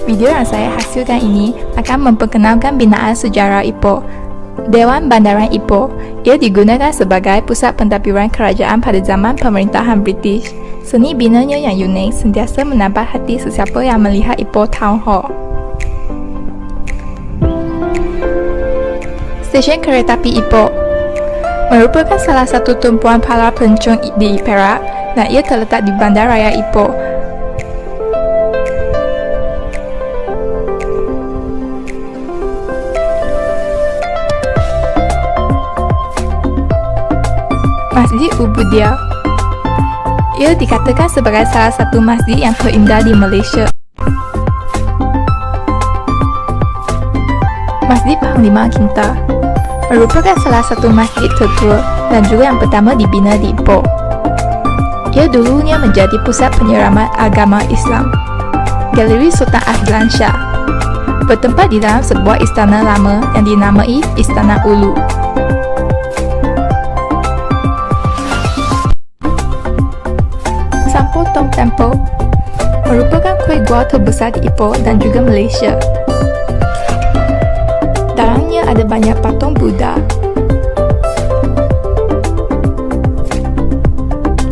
Video yang saya hasilkan ini akan memperkenalkan binaan sejarah Ipoh. Dewan Bandaran Ipoh, ia digunakan sebagai pusat pentadbiran kerajaan pada zaman pemerintahan British. Seni binanya yang unik sentiasa menambah hati sesiapa yang melihat Ipoh Town Hall. Stesen kereta api Ipoh merupakan salah satu tumpuan para pelancong di Perak dan ia terletak di Bandaraya Ipoh. Masjid Ubudiah. Ia dikatakan sebagai salah satu masjid yang terindah di Malaysia. Masjid Panglima Kinta merupakan salah satu masjid tertua dan juga yang pertama dibina di Ipoh. Ia dulunya menjadi pusat penyiraman agama Islam. Galeri Sultan Azlan Shah bertempat di dalam sebuah istana lama yang dinamai Istana Ulu. Sampo Tong Temple merupakan kuil gua terbesar di Ipoh dan juga Malaysia. Dalamnya ada banyak patung Buddha.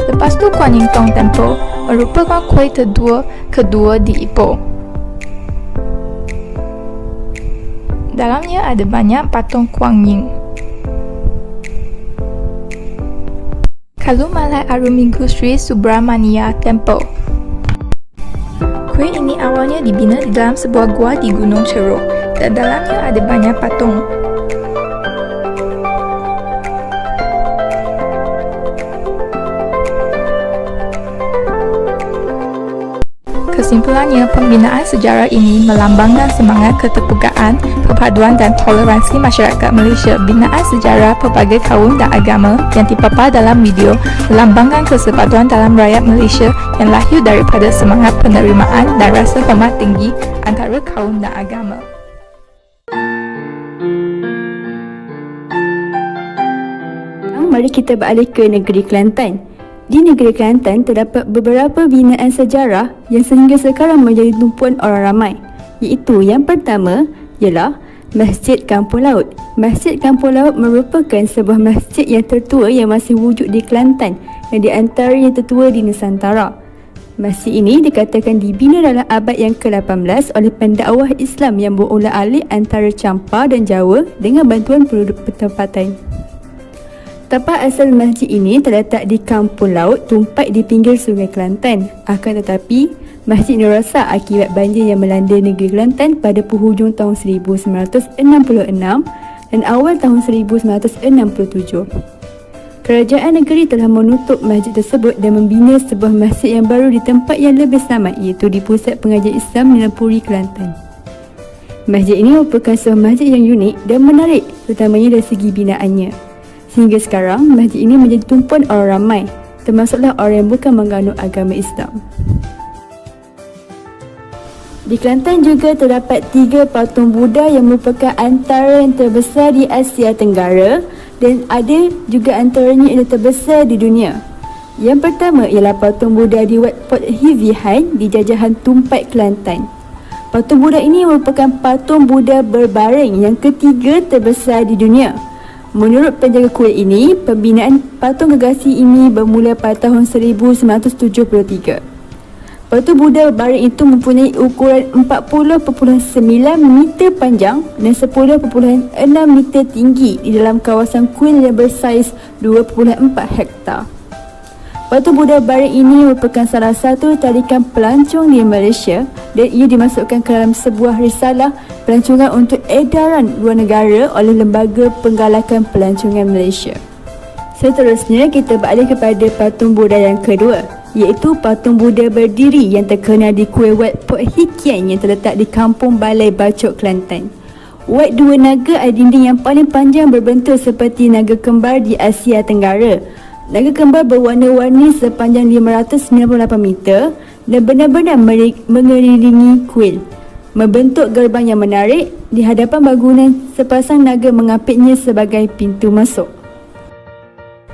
Lepas tu Kuan Yin Tong Temple merupakan kuil kedua di Ipoh. Dalamnya ada banyak patung Kuan Yin. Kalumalai Aruminggu Sri Subramania Temple. Kuil ini awalnya dibina di dalam sebuah gua di Gunung Ceruk dan dalamnya ada banyak patung. Kesimpulannya, pembinaan sejarah ini melambangkan semangat keterbukaan, perpaduan dan toleransi masyarakat Malaysia. Binaan sejarah pelbagai kaum dan agama yang dipapar dalam video melambangkan kesepatuan dalam rakyat Malaysia yang lahir daripada semangat penerimaan dan rasa hormat tinggi antara kaum dan agama. Mari kita beralih ke negeri Kelantan. Di negeri Kelantan terdapat beberapa binaan sejarah yang sehingga sekarang menjadi tumpuan orang ramai. Iaitu yang pertama ialah Masjid Kampung Laut. Masjid Kampung Laut merupakan sebuah masjid yang tertua yang masih wujud di Kelantan dan di antara yang tertua di Nusantara. Masjid ini dikatakan dibina dalam abad yang ke-18 oleh pendakwah Islam yang berulang-alik antara Champa dan Jawa dengan bantuan penduduk bertempatan. Tempat asal masjid ini terletak di Kampung Laut, tumpat di pinggir Sungai Kelantan. Akan tetapi, masjid ini rosak akibat banjir yang melanda negeri Kelantan pada penghujung tahun 1966 dan awal tahun 1967. Kerajaan negeri telah menutup masjid tersebut dan membina sebuah masjid yang baru di tempat yang lebih sama, iaitu di Pusat Pengajian Islam di Lempuri, Kelantan. Masjid ini merupakan sebuah masjid yang unik dan menarik, terutamanya dari segi binaannya. Sehingga sekarang, masjid ini menjadi tumpuan orang ramai, termasuklah orang yang bukan menganut agama Islam. Di Kelantan juga terdapat 3 patung Buddha yang merupakan antara yang terbesar di Asia Tenggara dan ada juga antaranya yang terbesar di dunia. Yang pertama ialah patung Buddha di Wat Port Hivihan di jajahan Tumpat, Kelantan. Patung Buddha ini merupakan patung Buddha berbaring yang ketiga terbesar di dunia. Menurut penjaga kuil ini, pembinaan patung gergasi ini bermula pada tahun 1973. Patung Buddha berbaring itu mempunyai ukuran 40.9 meter panjang dan 10.6 meter tinggi di dalam kawasan kuil yang bersaiz 2.4 hektar. Patung Buddha berbaring ini merupakan salah satu tarikan pelancong di Malaysia dan ia dimasukkan ke dalam sebuah risalah pelancongan untuk edaran luar negara oleh Lembaga Penggalakan Pelancongan Malaysia. Seterusnya, kita beralih kepada patung Buddha yang kedua, iaitu patung Buddha berdiri yang terkenal di kuil Wat Port Hikian yang terletak di Kampung Balai Bacok, Kelantan. Wat Dua Naga adalah dinding yang paling panjang berbentuk seperti naga kembar di Asia Tenggara. Naga kembar berwarna-warni sepanjang 598 meter dan benar-benar mengelilingi kuil, membentuk gerbang yang menarik. Di hadapan bangunan, sepasang naga mengapitnya sebagai pintu masuk.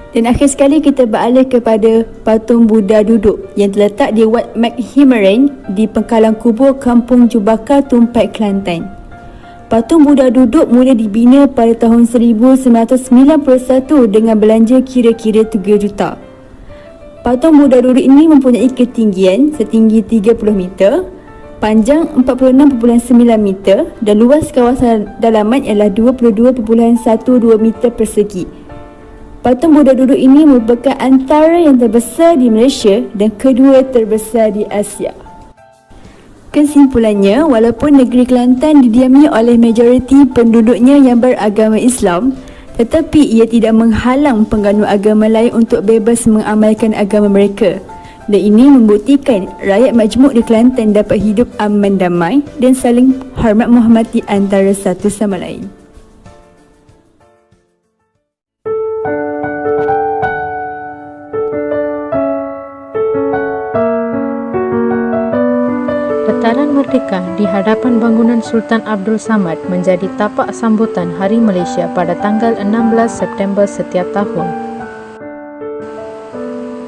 Dan akhir sekali kita beralih kepada patung Buddha duduk yang terletak di Wat McHimeren di pengkalan kubur Kampung Jubaka, Tumpai, Kelantan. Patung Buddha duduk mula dibina pada tahun 1991 dengan belanja kira-kira 3 juta. Patung Buddha duduk ini mempunyai ketinggian setinggi 30 meter, panjang 46.9 meter dan luas kawasan dalaman ialah 22.12 meter persegi. Patung Buddha duduk ini merupakan antara yang terbesar di Malaysia dan kedua terbesar di Asia. Kesimpulannya, walaupun negeri Kelantan didiami oleh majoriti penduduknya yang beragama Islam, tetapi ia tidak menghalang pengganu agama lain untuk bebas mengamalkan agama mereka. Dan ini membuktikan rakyat majmuk di Kelantan dapat hidup aman damai dan saling hormat menghormati antara satu sama lain. Dataran Merdeka di hadapan bangunan Sultan Abdul Samad menjadi tapak sambutan Hari Malaysia pada tanggal 16 September setiap tahun.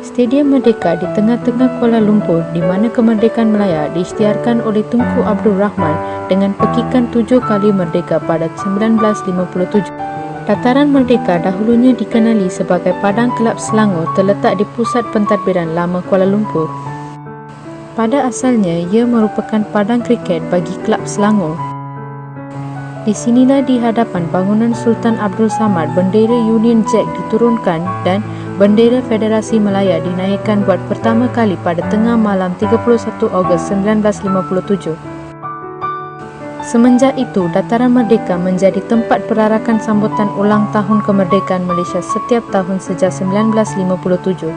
Stadium Merdeka di tengah-tengah Kuala Lumpur di mana kemerdekaan Melaya diisytiharkan oleh Tunku Abdul Rahman dengan pekikan 7 kali merdeka pada 1957. Dataran Merdeka dahulunya dikenali sebagai Padang Kelab Selangor terletak di pusat pentadbiran lama Kuala Lumpur. Pada asalnya, ia merupakan padang kriket bagi Kelab Selangor. Di sinilah di hadapan bangunan Sultan Abdul Samad, bendera Union Jack diturunkan dan bendera Federasi Melaya dinaikkan buat pertama kali pada tengah malam 31 Ogos 1957. Semenjak itu, Dataran Merdeka menjadi tempat perarakan sambutan ulang tahun kemerdekaan Malaysia setiap tahun sejak 1957.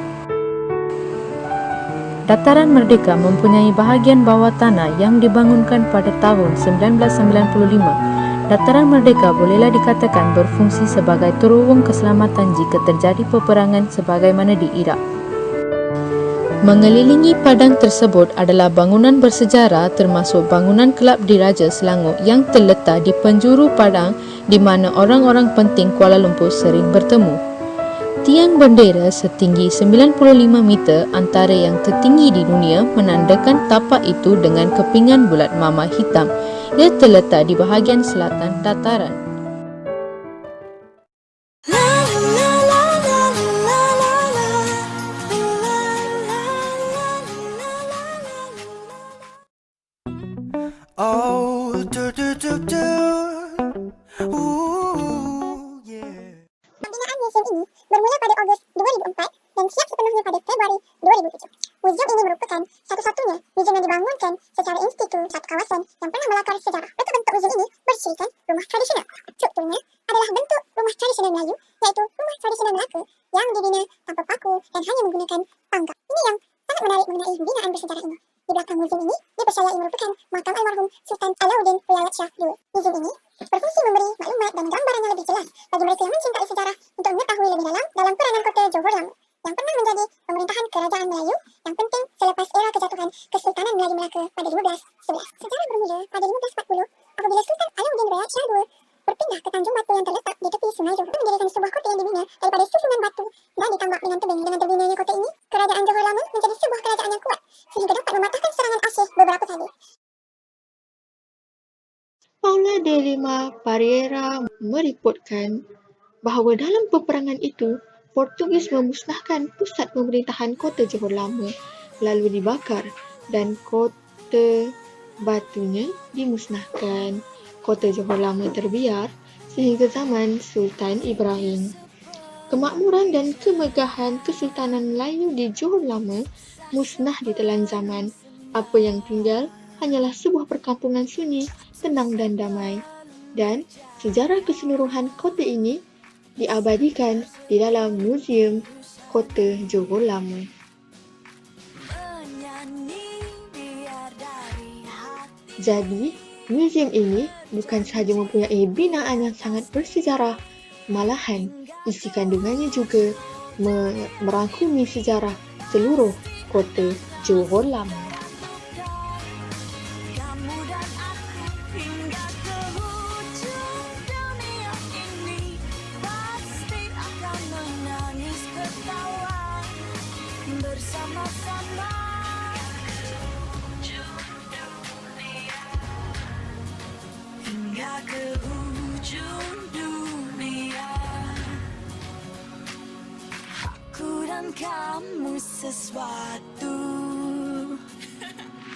Dataran Merdeka mempunyai bahagian bawah tanah yang dibangunkan pada tahun 1995. Dataran Merdeka bolehlah dikatakan berfungsi sebagai terowong keselamatan jika terjadi peperangan sebagaimana di Iraq. Mengelilingi padang tersebut adalah bangunan bersejarah termasuk bangunan Kelab Diraja Selangor yang terletak di penjuru padang di mana orang-orang penting Kuala Lumpur sering bertemu. Tiang bendera setinggi 95 meter antara yang tertinggi di dunia menandakan tapak itu dengan kepingan bulat mama hitam. Ia terletak di bahagian selatan dataran. Oh, do do do do. Ooh, yeah. Pembinaan museum ini bermula pada Ogos 2004 dan siap sepenuhnya pada Februari 2007. Museum ini merupakan satu-satunya museum yang dibangunkan secara institu satu kawasan yang pernah melakar sejarah. Bentuk-bentuk museum ini bersirikan rumah tradisional. Strukturnya adalah bentuk rumah tradisional Melayu, iaitu rumah tradisional Melaka yang dibina tanpa paku dan hanya menggunakan pangkal. Ini yang sangat menarik mengenai binaan bersejarah ini. Di belakang museum ini dipercayai merupakan makam almarhum Sultan Alauddin Riayat Shah II. Museum ini berfungsi memberi maklumat dan gambaran yang lebih jelas bagi mereka yang mencintai sejarah untuk mengetahui lebih dalam peranan kota Johor Lama yang pernah menjadi pemerintahan kerajaan Melayu yang penting selepas era kejatuhan Kesultanan Melayu Melaka pada 1511. Sejarah bermula pada 1540 apabila Sultan Alauddin Riayat Shah II berpindah ke Tanjung Batu yang terletak di tepi Sungai Johor mendirikan sebuah kota yang dibina daripada susunan batu dan ditambak dengan tebing. Dengan terbinanya kota ini, kerajaan Johor Lama menjadi sebuah kerajaan yang kuat sehingga dapat mematahkan serangan Aceh beberapa kali. Paula de Lima Pereira mereportkan bahawa dalam peperangan itu, Portugis memusnahkan pusat pemerintahan kota Johor Lama lalu dibakar dan kota batunya dimusnahkan. Kota Johor Lama terbiar sehingga zaman Sultan Ibrahim. Kemakmuran dan kemegahan Kesultanan Melayu di Johor Lama musnah di telan zaman. Apa yang tinggal hanyalah sebuah perkampungan sunyi, tenang dan damai. Dan sejarah keseluruhan kota ini diabadikan di dalam Museum Kota Johor Lama. Jadi, museum ini bukan sahaja mempunyai binaan yang sangat bersejarah, malahan isi kandungannya juga merangkumi sejarah seluruh kota Johor Lama. bersama-sama hingga ke ujung dunia. Aku dan kamu sesuatu,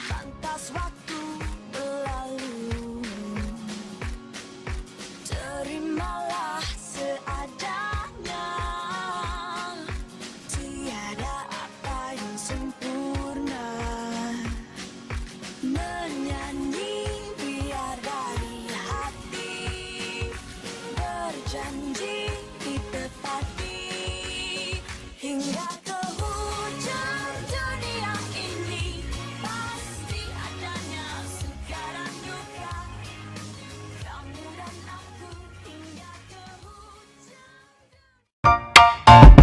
pantas waktu berlalu. Terimalah seadanya, tiada apa yang sempurna. Menyanyi biar dari hati, berjanji ditepati hingga ke ujung dunia ini. Pasti adanya suka dan duka, kamu dan aku hingga ke ujung dunia.